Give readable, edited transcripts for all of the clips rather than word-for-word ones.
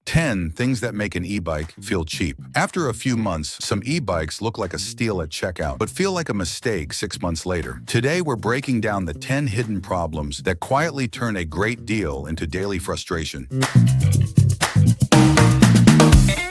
10 things that make an e-bike feel cheap. After a few months, some e-bikes look like a steal at checkout, but feel like a mistake 6 months later. Today, we're breaking down the 10 hidden problems that quietly turn a great deal into daily frustration.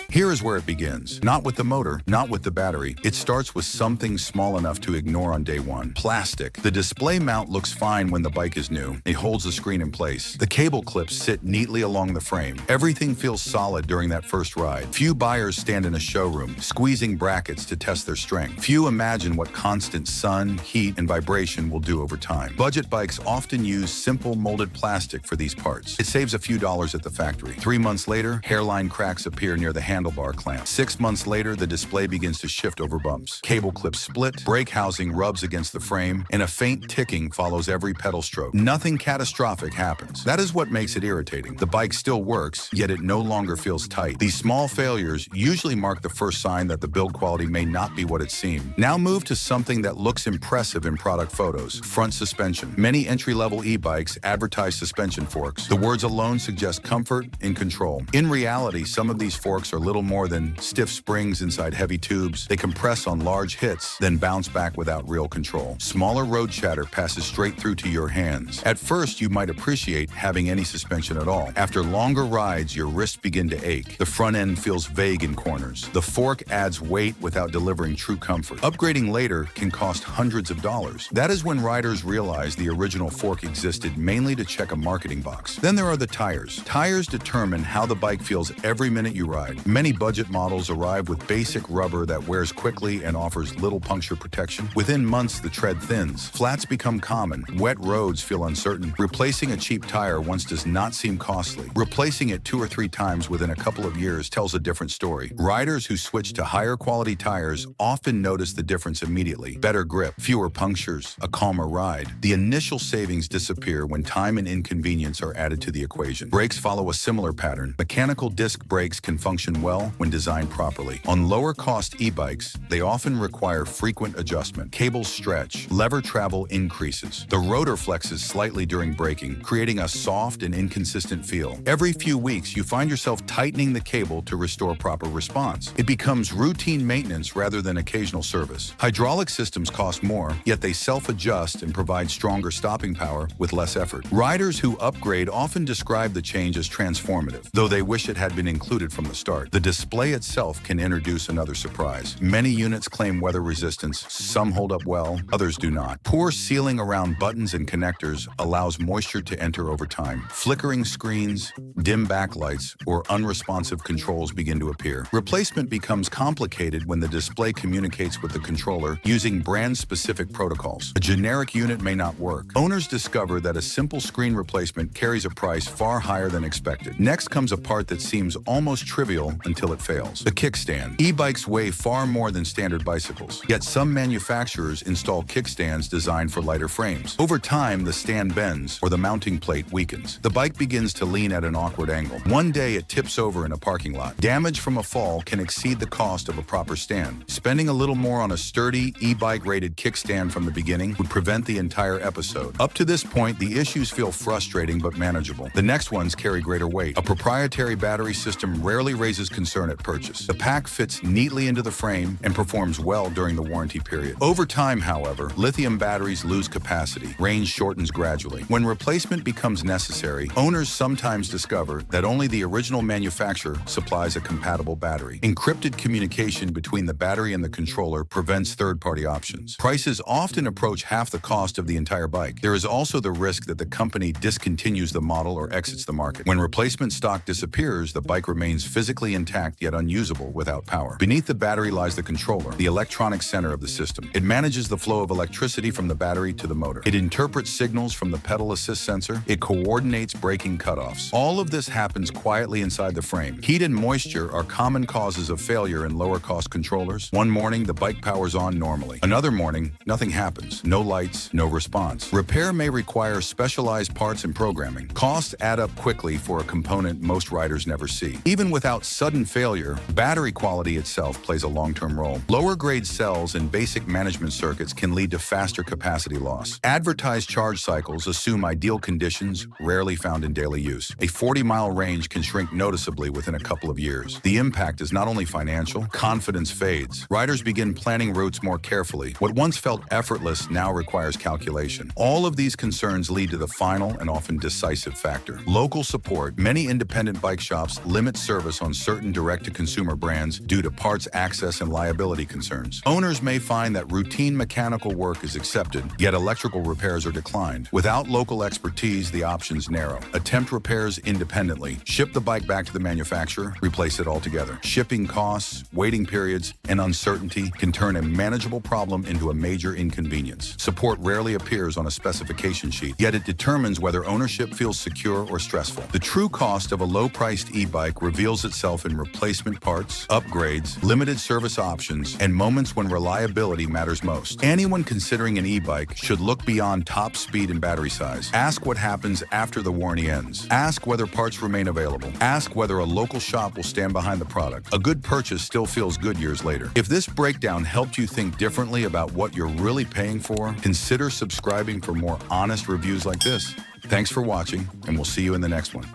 Here is where it begins. Not with the motor, not with the battery. It starts with something small enough to ignore on day one. Plastic. The display mount looks fine when the bike is new. It holds the screen in place. The cable clips sit neatly along the frame. Everything feels solid during that first ride. Few buyers stand in a showroom, squeezing brackets to test their strength. Few imagine what constant sun, heat, and vibration will do over time. Budget bikes often use simple molded plastic for these parts. It saves a few dollars at the factory. 3 months later, hairline cracks appear near the handlebar clamp. 6 months later, the display begins to shift over bumps. Cable clips split, brake housing rubs against the frame, and a faint ticking follows every pedal stroke. Nothing catastrophic happens. That is what makes it irritating. The bike still works, yet it no longer feels tight. These small failures usually mark the first sign that the build quality may not be what it seemed. Now move to something that looks impressive in product photos: front suspension. Many entry-level e-bikes advertise suspension forks. The words alone suggest comfort and control. In reality, some of these forks are little more than stiff springs inside heavy tubes. They compress on large hits, then bounce back without real control. Smaller road chatter passes straight through to your hands. At first, you might appreciate having any suspension at all. After longer rides, your wrists begin to ache. The front end feels vague in corners. The fork adds weight without delivering true comfort. Upgrading later can cost hundreds of dollars. That is when riders realize the original fork existed mainly to check a marketing box. Then there are the tires. Tires determine how the bike feels every minute you ride. Many budget models arrive with basic rubber that wears quickly and offers little puncture protection. Within months, the tread thins. Flats become common. Wet roads feel uncertain. Replacing a cheap tire once does not seem costly. Replacing it 2 or 3 times within a couple of years tells a different story. Riders who switch to higher quality tires often notice the difference immediately. Better grip, fewer punctures, a calmer ride. The initial savings disappear when time and inconvenience are added to the equation. Brakes follow a similar pattern. Mechanical disc brakes can function well when designed properly. On lower-cost e-bikes, they often require frequent adjustment. Cables stretch, lever travel increases. The rotor flexes slightly during braking, creating a soft and inconsistent feel. Every few weeks, you find yourself tightening the cable to restore proper response. It becomes routine maintenance rather than occasional service. Hydraulic systems cost more, yet they self-adjust and provide stronger stopping power with less effort. Riders who upgrade often describe the change as transformative, though they wish it had been included from the start. The display itself can introduce another surprise. Many units claim weather resistance. Some hold up well, others do not. Poor sealing around buttons and connectors allows moisture to enter over time. Flickering screens, dim backlights, or unresponsive controls begin to appear. Replacement becomes complicated when the display communicates with the controller using brand-specific protocols. A generic unit may not work. Owners discover that a simple screen replacement carries a price far higher than expected. Next comes a part that seems almost trivial until it fails: the kickstand. E-bikes weigh far more than standard bicycles, yet some manufacturers install kickstands designed for lighter frames. Over time, the stand bends, or the mounting plate weakens. The bike begins to lean at an awkward angle. One day, it tips over in a parking lot. Damage from a fall can exceed the cost of a proper stand. Spending a little more on a sturdy, e-bike-rated kickstand from the beginning would prevent the entire episode. Up to this point, the issues feel frustrating but manageable. The next ones carry greater weight. A proprietary battery system rarely raises concern at purchase. The pack fits neatly into the frame and performs well during the warranty period. Over time, however, lithium batteries lose capacity. Range shortens gradually. When replacement becomes necessary, owners sometimes discover that only the original manufacturer supplies a compatible battery. Encrypted communication between the battery and the controller prevents third-party options. Prices often approach half the cost of the entire bike. There is also the risk that the company discontinues the model or exits the market. When replacement stock disappears, the bike remains physically intact yet unusable without power. Beneath the battery lies the controller, the electronic center of the system. It manages the flow of electricity from the battery to the motor. It interprets signals from the pedal assist sensor. It coordinates braking cutoffs. All of this happens quietly inside the frame. Heat and moisture are common causes of failure in lower-cost controllers. One morning, the bike powers on normally. Another morning, nothing happens. No lights, no response. Repair may require specialized parts and programming. Costs add up quickly for a component most riders never see. Even without sudden failure, battery quality itself plays a long-term role. Lower-grade cells and basic management circuits can lead to faster capacity loss. Advertised charge cycles assume ideal conditions rarely found in daily use. A 40-mile range can shrink noticeably within a couple of years. The impact is not only financial, confidence fades. Riders begin planning routes more carefully. What once felt effortless now requires calculation. All of these concerns lead to the final and often decisive factor: local support. Many independent bike shops limit service on certain direct-to-consumer brands due to parts access and liability concerns. Owners may find that routine mechanical work is accepted, yet electrical repairs are declined. Without local expertise, the options narrow. Attempt repairs independently. Ship the bike back to the manufacturer, replace it altogether. Shipping costs, waiting periods, and uncertainty can turn a manageable problem into a major inconvenience. Support rarely appears on a specification sheet, yet it determines whether ownership feels secure or stressful. The true cost of a low-priced e-bike reveals itself in replacement parts, upgrades, limited service options, and moments when reliability matters most. Anyone considering an e-bike should look beyond top speed and battery size. Ask what happens after the warranty ends. Ask whether parts remain available. Ask whether a local shop will stand behind the product. A good purchase still feels good years later. If this breakdown helped you think differently about what you're really paying for, consider subscribing for more honest reviews like this. Thanks for watching, and we'll see you in the next one.